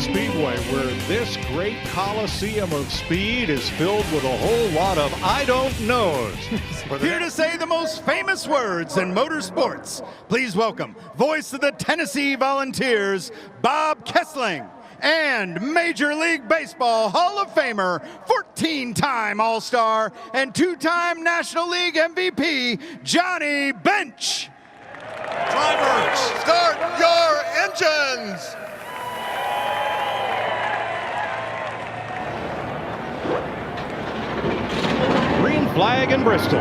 Speedway, where this great coliseum of speed is filled with a whole lot of I don't knows. Here to say the most famous words in motorsports, please welcome voice of the Tennessee Volunteers, Bob Kessling, and Major League Baseball Hall of Famer, 14-time All-Star, and 2-time National League MVP, Johnny Bench. Drivers, start your engines! Green flag in Bristol.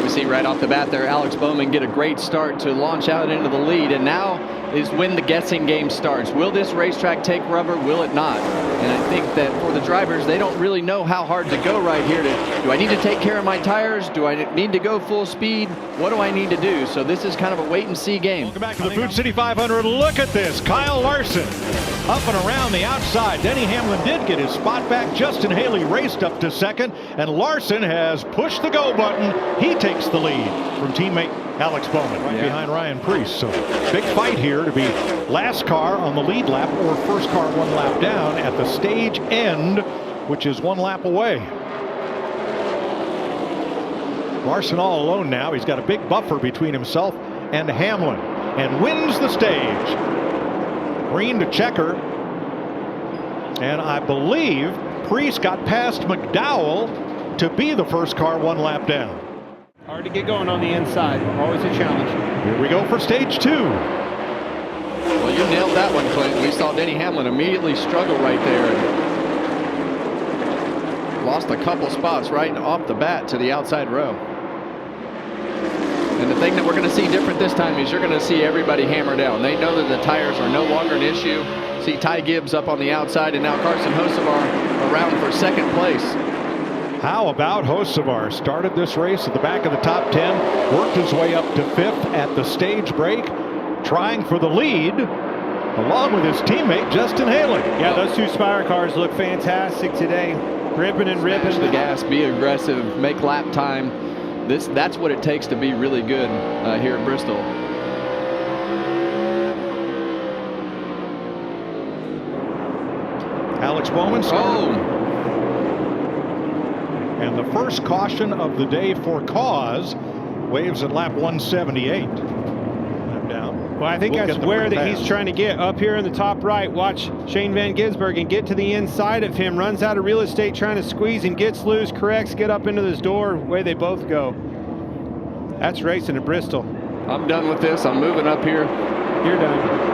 See right off the bat there, Alex Bowman get a great start to launch out into the lead, and now is when the guessing game starts. Will this racetrack take rubber? Will it not? And I think that for the drivers, they don't really know how hard to go right here. Do I need to take care of my tires? Do I need to go full speed? What do I need to do? So this is kind of a wait and see game. Welcome back to the Food City 500. Look at this. Kyle Larson up and around the outside. Denny Hamlin did get his spot back. Justin Haley raced up to second, and Larson has pushed the go button. He takes the lead from teammate Alex Bowman right behind Ryan Preece. So big fight here to be last car on the lead lap or first car one lap down at the stage end, which is one lap away. Larson all alone now. He's got a big buffer between himself and Hamlin, and wins the stage. Green to checker, and I believe Preece got past McDowell to be the first car one lap down. Hard to get going on the inside. Always a challenge. Here we go for stage two. Well, you nailed that one, Clinton. We saw Denny Hamlin immediately struggle right there. And lost a couple spots right off the bat to the outside row. And the thing that we're going to see different this time is you're going to see everybody hammer down. They know that the tires are no longer an issue. See Ty Gibbs up on the outside, and now Carson Hocevar around for second place. How about Hocevar? Started this race at the back of the top 10, worked his way up to fifth at the stage break, trying for the lead, along with his teammate Justin Haley. Yeah, those two Spire cars look fantastic today. Ripping and ripping. Smash the gas, be aggressive, make lap time. That's what it takes to be really good here at Bristol. Alex Bowman started. And the first caution of the day for cause waves at lap 178. Lap down. Well, I think that's where that he's trying to get up here in the top right. Watch Shane Van Gisbergen get to the inside of him, runs out of real estate trying to squeeze and gets loose, corrects, get up into this door. Way they both go. That's racing at Bristol. I'm done with this. I'm moving up here. You're done.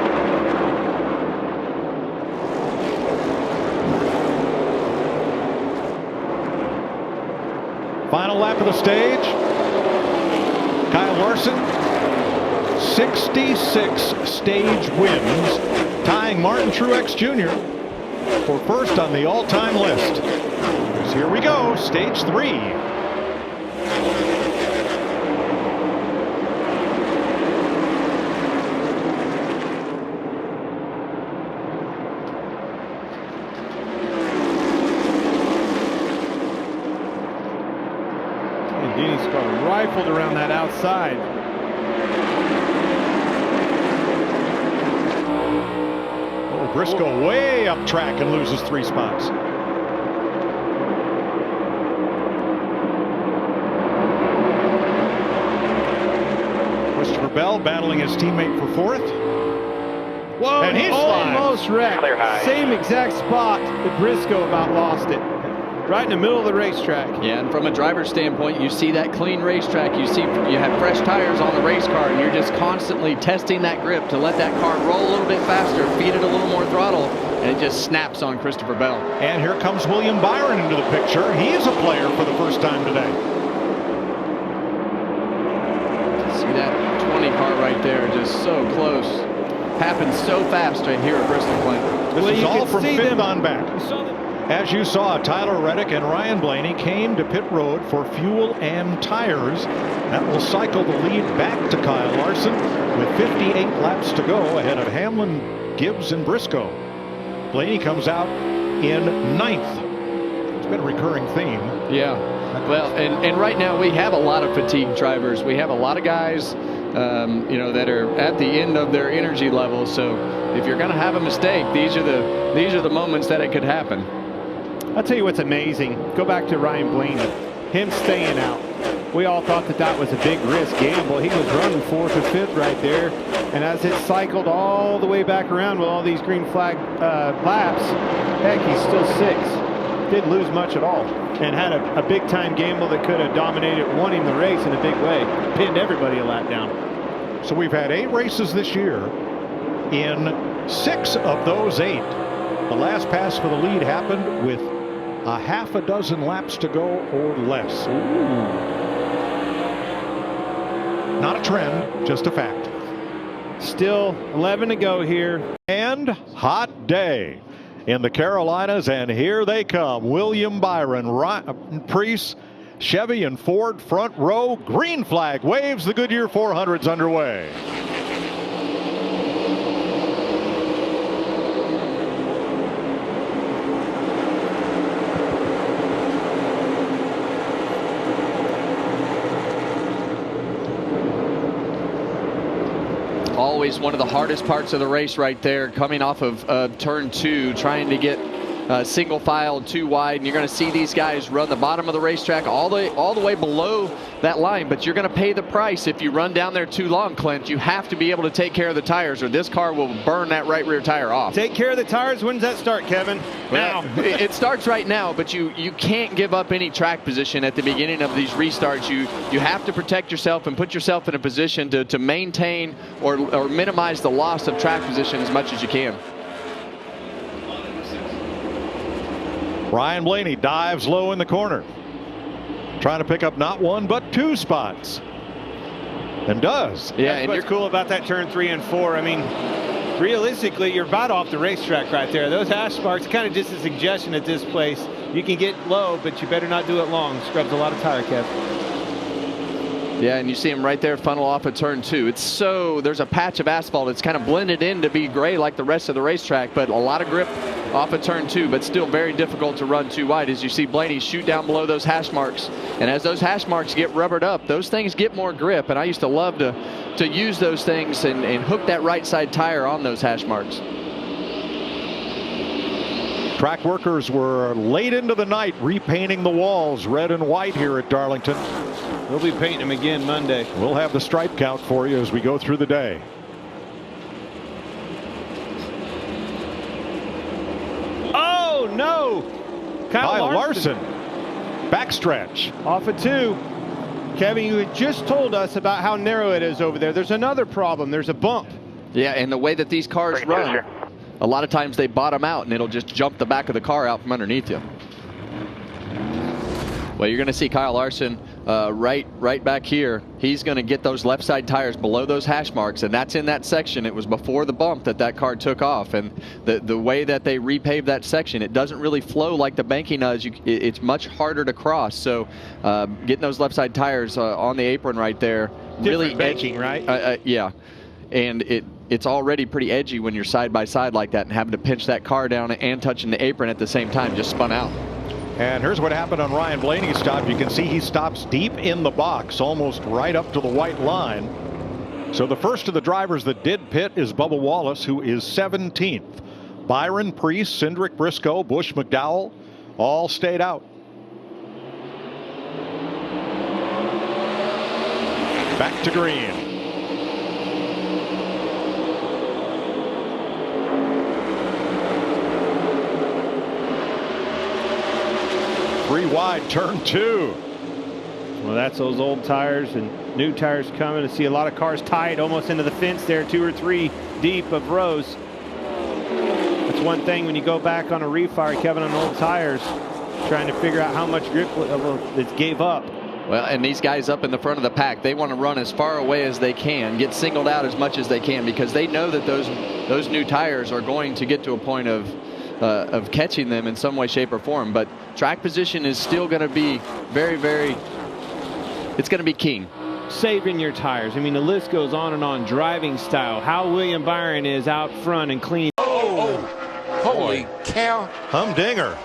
Final lap of the stage. Kyle Larson, 66 stage wins, tying Martin Truex Jr. for first on the all-time list. So here we go, stage 3. Denny's car rifled around that outside. Oh, Briscoe way up track and loses 3 spots. Christopher Bell battling his teammate for 4th. Whoa, and he's almost wrecked. Same exact spot that Briscoe about lost it. Right in the middle of the racetrack. Yeah, and from a driver's standpoint, you see that clean racetrack. You see you have fresh tires on the race car, and you're just constantly testing that grip to let that car roll a little bit faster, feed it a little more throttle, and it just snaps on Christopher Bell. And here comes William Byron into the picture. He is a player for the first time today. See that 20 car right there, just so close. Happens so fast right here at Bristol, Clinton. This is all from 5th on back. As you saw, Tyler Reddick and Ryan Blaney came to pit road for fuel and tires. That will cycle the lead back to Kyle Larson with 58 laps to go ahead of Hamlin Gibbs and Briscoe. Blaney comes out in 9th. It's been a recurring theme. Yeah. Well, and right now we have a lot of fatigued drivers. We have a lot of guys, that are at the end of their energy level. So if you're going to have a mistake, these are the moments that it could happen. I'll tell you what's amazing. Go back to Ryan Blaney. Him staying out. We all thought that was a big risk gamble. He was running 4th or 5th right there. And as it cycled all the way back around with all these green flag laps, heck, he's still 6th. Didn't lose much at all. And had a big time gamble that could have dominated, won him the race in a big way. Pinned everybody a lap down. So we've had 8 races this year. In 6 of those 8, the last pass for the lead happened with a half a dozen laps to go or less. Ooh. Not a trend, just a fact. Still 11 to go here. And hot day in the Carolinas, and here they come. William Byron, Preece, Chevy and Ford front row. Green flag waves. The Goodyear 400's underway. Always one of the hardest parts of the race right there, coming off of turn 2, trying to get single file 2 wide, and you're going to see these guys run the bottom of the racetrack all the way below that line. But you're going to pay the price if you run down there too long, Clint. You have to be able to take care of the tires, or this car will burn that right rear tire off. Take care of the tires. When does that start, Kevin? Now. It starts right now, but you can't give up any track position at the beginning of these restarts. You have to protect yourself and put yourself in a position to maintain or minimize the loss of track position as much as you can. Ryan Blaney dives low in the corner, trying to pick up not 1 but 2 spots, and does. Yeah, and what's cool about that turn 3 and 4. I mean, realistically, you're about off the racetrack right there. Those hash marks, kind of just a suggestion at this place. You can get low, but you better not do it long. Scrubs a lot of tire, Kev. Yeah, and you see him right there funnel off at turn 2. There's a patch of asphalt. It's kind of blended in to be gray like the rest of the racetrack, but a lot of grip off of turn 2, but still very difficult to run too wide. As you see Blaney shoot down below those hash marks, and as those hash marks get rubbered up, those things get more grip, and I used to love to use those things and hook that right side tire on those hash marks. Track workers were late into the night repainting the walls red and white here at Darlington. We'll be painting them again Monday. We'll have the stripe count for you as we go through the day. Oh, no. Kyle Larson. Backstretch. Off of 2. Kevin, you had just told us about how narrow it is over there. There's another problem. There's a bump. Yeah, and the way that these cars run, a lot of times they bottom out and it'll just jump the back of the car out from underneath you. Well, you're going to see Kyle Larson right back here. He's going to get those left side tires below those hash marks, and that's in that section. It was before the bump that car took off, and the way that they repaved that section, it doesn't really flow like the banking does. It's much harder to cross. So getting those left side tires on the apron right there, really banking, right? Yeah, and it's already pretty edgy when you're side by side like that, and having to pinch that car down and touching the apron at the same time. Just spun out. And here's what happened on Ryan Blaney's stop. You can see he stops deep in the box, almost right up to the white line. So the first of the drivers that did pit is Bubba Wallace, who is 17th. Byron, Preece, Cindric, Briscoe, Busch, McDowell, all stayed out. Back to green. Three wide, turn 2. Well, that's those old tires and new tires coming. To see a lot of cars tied almost into the fence there, 2 or 3 deep of rows. That's one thing when you go back on a refire, Kevin, on old tires, trying to figure out how much grip it gave up. Well, and these guys up in the front of the pack, they want to run as far away as they can, get singled out as much as they can, because they know that those new tires are going to get to a point of catching them in some way, shape, or form. But track position is still going to be very, very, it's going to be king. Saving your tires. I mean, the list goes on and on. Driving style, how William Byron is out front and clean. Holy cow. Humdinger.